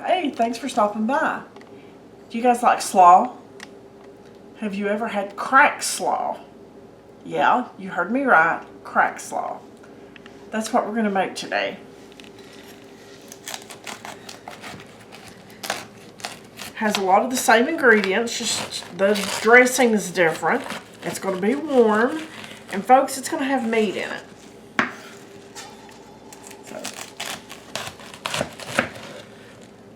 Hey, thanks for stopping by. Do you guys like slaw? Have you ever had crack slaw? Yeah, you heard me right, crack slaw. That's what we're going to make today. Has a lot of the same ingredients, just the dressing is different. It's going to be warm, and folks, it's going to have meat in it. So,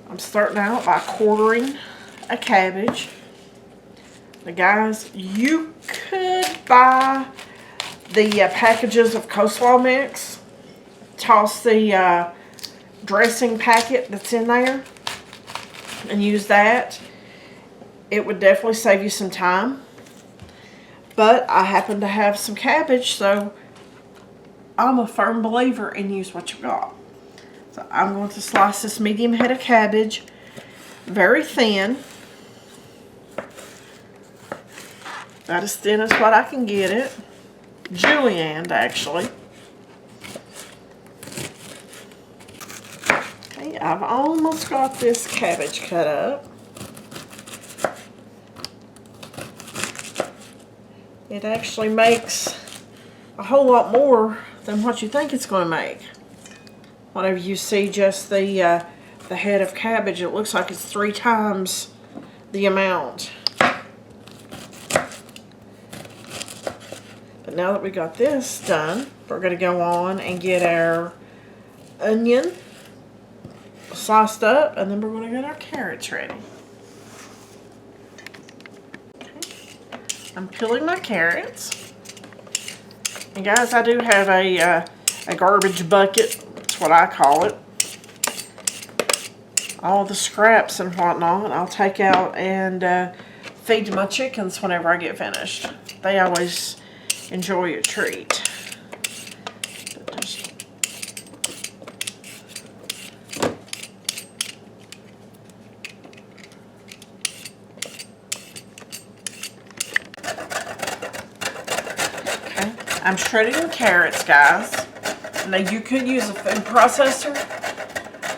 I'm starting out by quartering a cabbage. Now guys, you could buy the packages of coleslaw mix. Toss the dressing packet that's in there and use that. It would definitely save you some time. But I happen to have some cabbage, so I'm a firm believer in use what you got. So I'm going to slice this medium head of cabbage very thin. About as thin as what I can get it. Julienned, actually. Okay, I've almost got this cabbage cut up. It actually makes a whole lot more than what you think it's going to make. Whenever you see just the head of cabbage, it looks like it's 3 times the amount. But now that we got this done, we're going to go on and get our onion sliced up, and then we're going to get our carrots ready. I'm peeling my carrots. And guys, I do have a garbage bucket. That's what I call it. All the scraps and whatnot I'll take out and feed to my chickens whenever I get finished. They always enjoy a treat. I'm shredding carrots, guys. Now you could use a food processor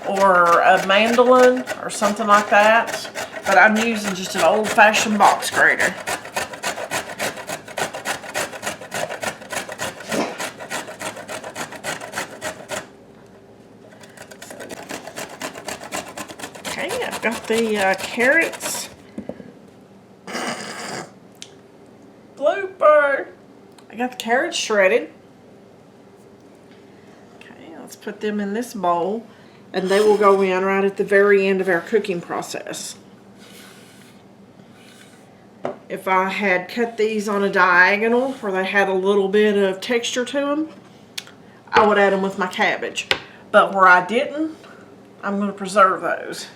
or a mandolin or something like that, but I'm using just an old-fashioned box grater. Okay, I've got the carrots. Blooper! I got the carrots shredded. Okay, let's put them in this bowl, and they will go in right at the very end of our cooking process. If I had cut these on a diagonal where they had a little bit of texture to them, I would add them with my cabbage. But where I didn't, I'm going to preserve those.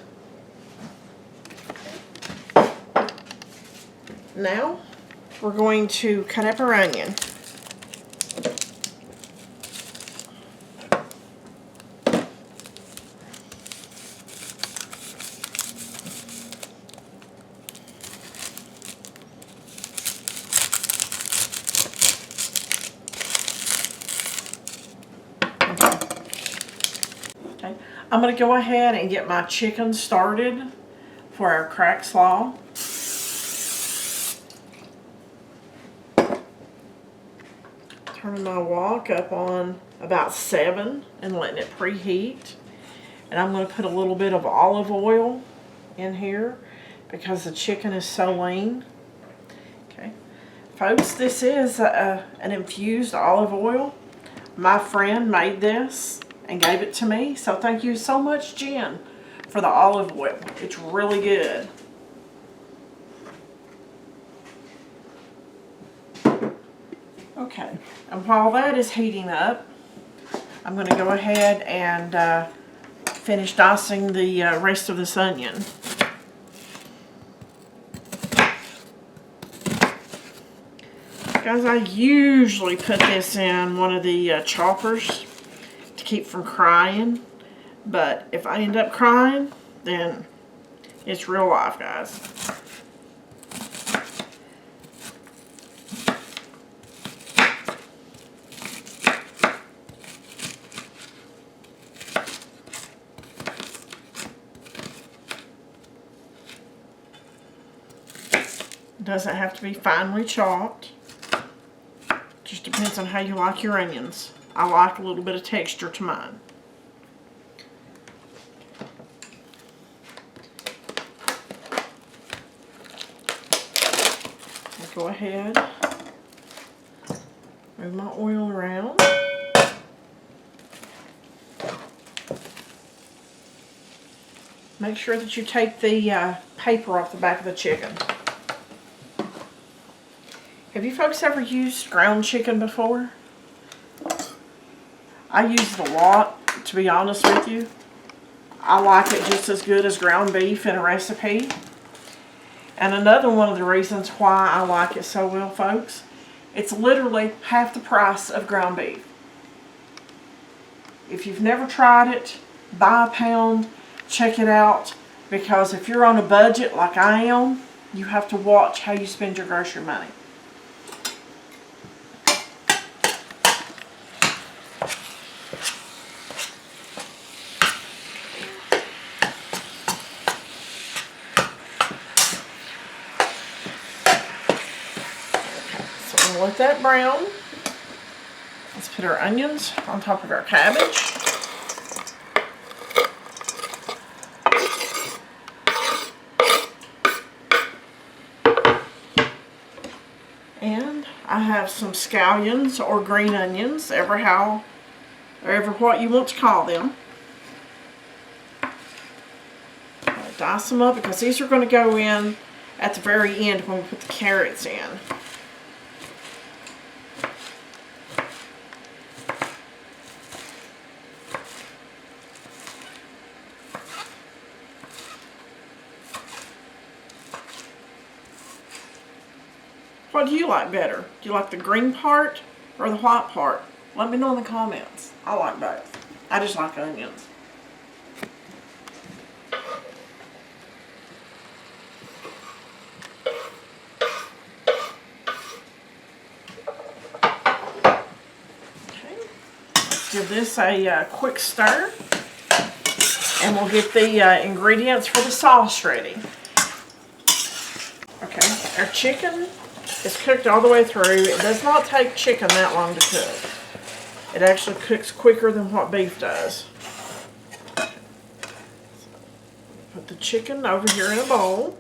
Now, we're going to cut up our onion. Okay, I'm going to go ahead and get my chicken started for our crack slaw. Turning my wok up on about 7 and letting it preheat. And I'm going to put a little bit of olive oil in here because the chicken is so lean. Okay, folks, this is an infused olive oil. My friend made this and gave it to me, so thank you so much, Jen, for the olive oil. It's really good. Okay, and while that is heating up, I'm going to go ahead and finish dicing the rest of this onion. Guys, I usually put this in one of the choppers to keep from crying, but if I end up crying, then it's real life, guys. doesn't have to be finely chopped. Just depends on how you like your onions. I like a little bit of texture to mine. Go ahead, move my oil around. Make sure that you take the paper off the back of the chicken. Have you folks ever used ground chicken before? I use it a lot, to be honest with you. I like it just as good as ground beef in a recipe. And another one of the reasons why I like it so well, folks, it's literally half the price of ground beef. If you've never tried it, buy a pound, check it out, because if you're on a budget like I am, you have to watch how you spend your grocery money. Let that brown. Let's put our onions on top of our cabbage. And I have some scallions or green onions, ever what you want to call them. I'll dice them up because these are going to go in at the very end when we put the carrots in. What do you like better? Do you like the green part or the white part? Let me know in the comments. I like both. I just like onions. Okay. Let's give this a quick stir. And we'll get the ingredients for the sauce ready. Okay, our chicken is cooked all the way through. It does not take chicken that long to cook. It actually cooks quicker than what beef does. Put the chicken over here in a bowl.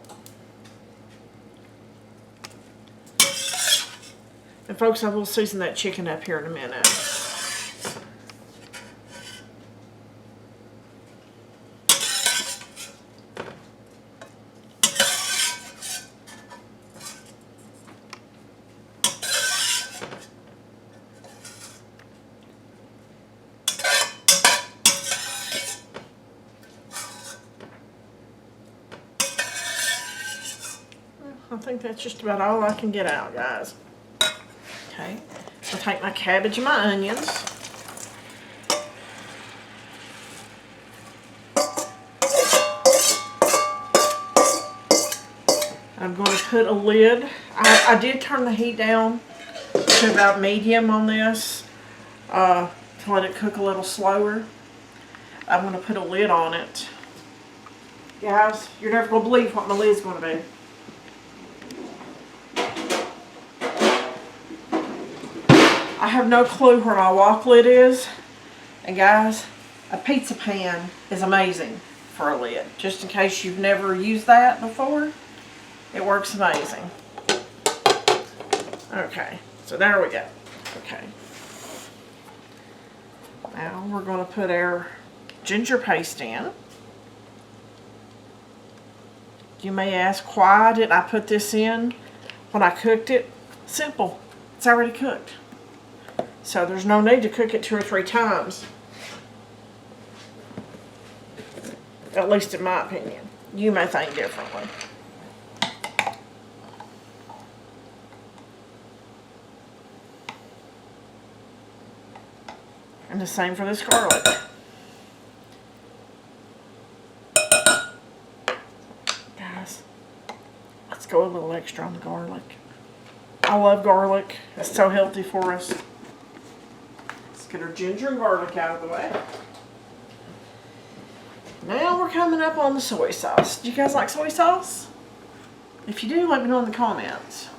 And folks, I will season that chicken up here in a minute. I think that's just about all I can get out, guys. Okay, I'll take my cabbage and my onions. I'm going to put a lid. I did turn the heat down to about medium on this to let it cook a little slower. I'm going to put a lid on it. Guys, you're never going to believe what my lid's going to be. I have no clue where my wok lid is. And guys, a pizza pan is amazing for a lid. Just in case you've never used that before, it works amazing. Okay, so there we go. Okay. Now we're going to put our ginger paste in. You may ask, why did I put this in when I cooked it? Simple. It's already cooked. So there's no need to cook it 2 or 3 times. At least in my opinion. You may think differently. And the same for this garlic. Guys, let's go a little extra on the garlic. I love garlic. It's so healthy for us. Get our ginger and garlic out of the way. Now we're coming up on the soy sauce. Do you guys like soy sauce? If you do, let me know in the comments.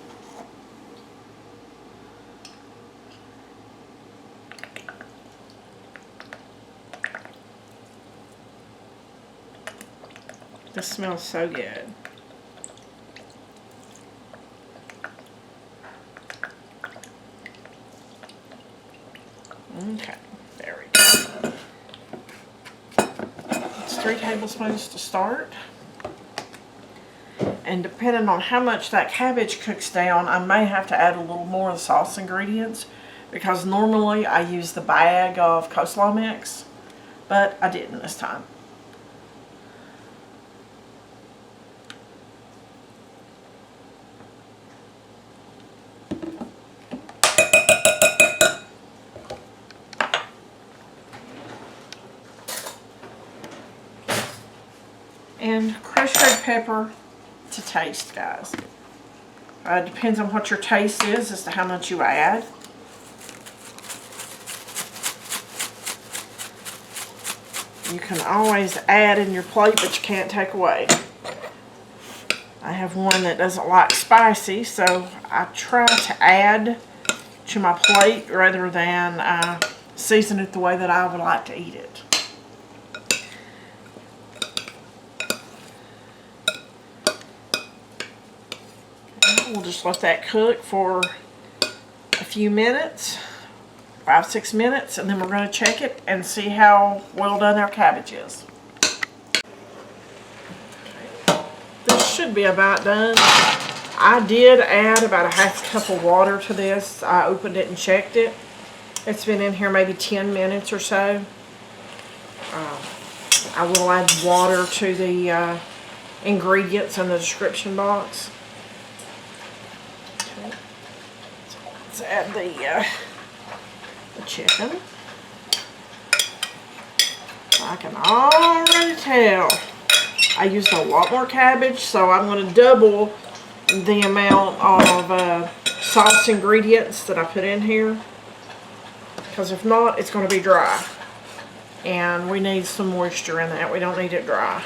This smells so good. Okay, there we go. It's 3 tablespoons to start. And depending on how much that cabbage cooks down, I may have to add a little more of the sauce ingredients, because normally I use the bag of coleslaw mix, but I didn't this time. And crushed red pepper to taste, guys. Depends on what your taste is as to how much you add. You can always add in your plate, but you can't take away. I have one that doesn't like spicy, so I try to add to my plate rather than season it the way that I would like to eat it. We'll just let that cook for a few minutes, 5-6 minutes, and then we're going to check it and see how well done our cabbage is. This should be about done. I did add about a half cup of water to this. I opened it and checked it. It's been in here maybe 10 minutes or so. I will add water to the ingredients in the description box. Let's add the chicken. I can already tell I used a lot more cabbage, so I'm going to double the amount of sauce ingredients that I put in here, because if not, it's going to be dry, and we need some moisture in that. We don't need it dry.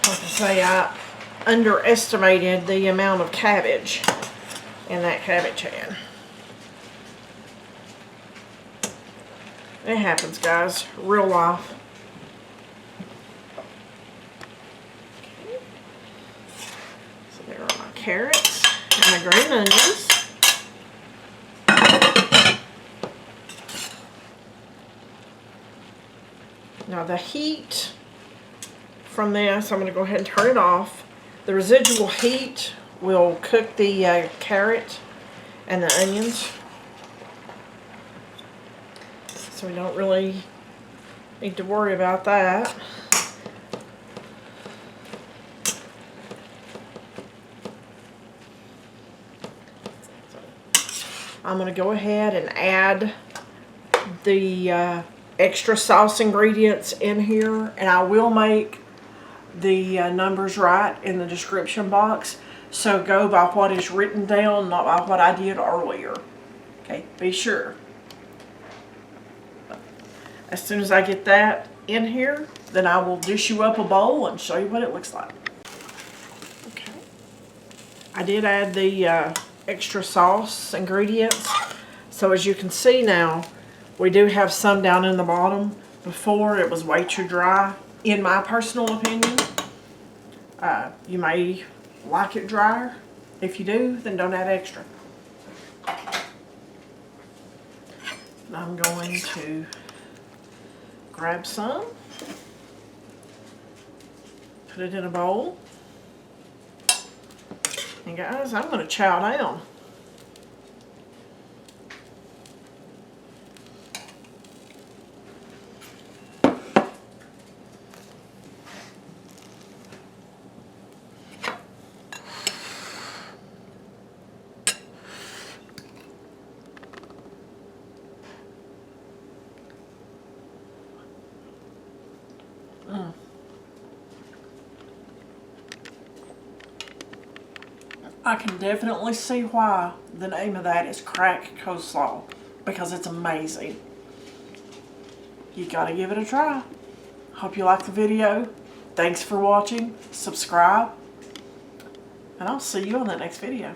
Like I say, I underestimated the amount of cabbage in that cabbage can. It happens, guys. Real life. Okay. So there are my carrots and my green onions. Now the heat from this, I'm going to go ahead and turn it off. The residual heat will cook the carrot and the onions, so we don't really need to worry about that. I'm going to go ahead and add the extra sauce ingredients in here, and I will make the numbers right in the description box, so go by what is written down, not by what I did earlier. Okay, be sure. As soon as I get that in here, then I will dish you up a bowl and show you what it looks like. Okay, I did add the extra sauce ingredients, so as you can see now, we do have some down in the bottom. Before, it was way too dry, in my personal opinion. You may like it drier. If you do, then don't add extra. And I'm going to grab some, put it in a bowl, and guys, I'm going to chow down. I can definitely see why the name of that is crack coleslaw, because it's amazing. you gotta give it a try. Hope you liked the video. Thanks for watching. Subscribe. And I'll see you on the next video.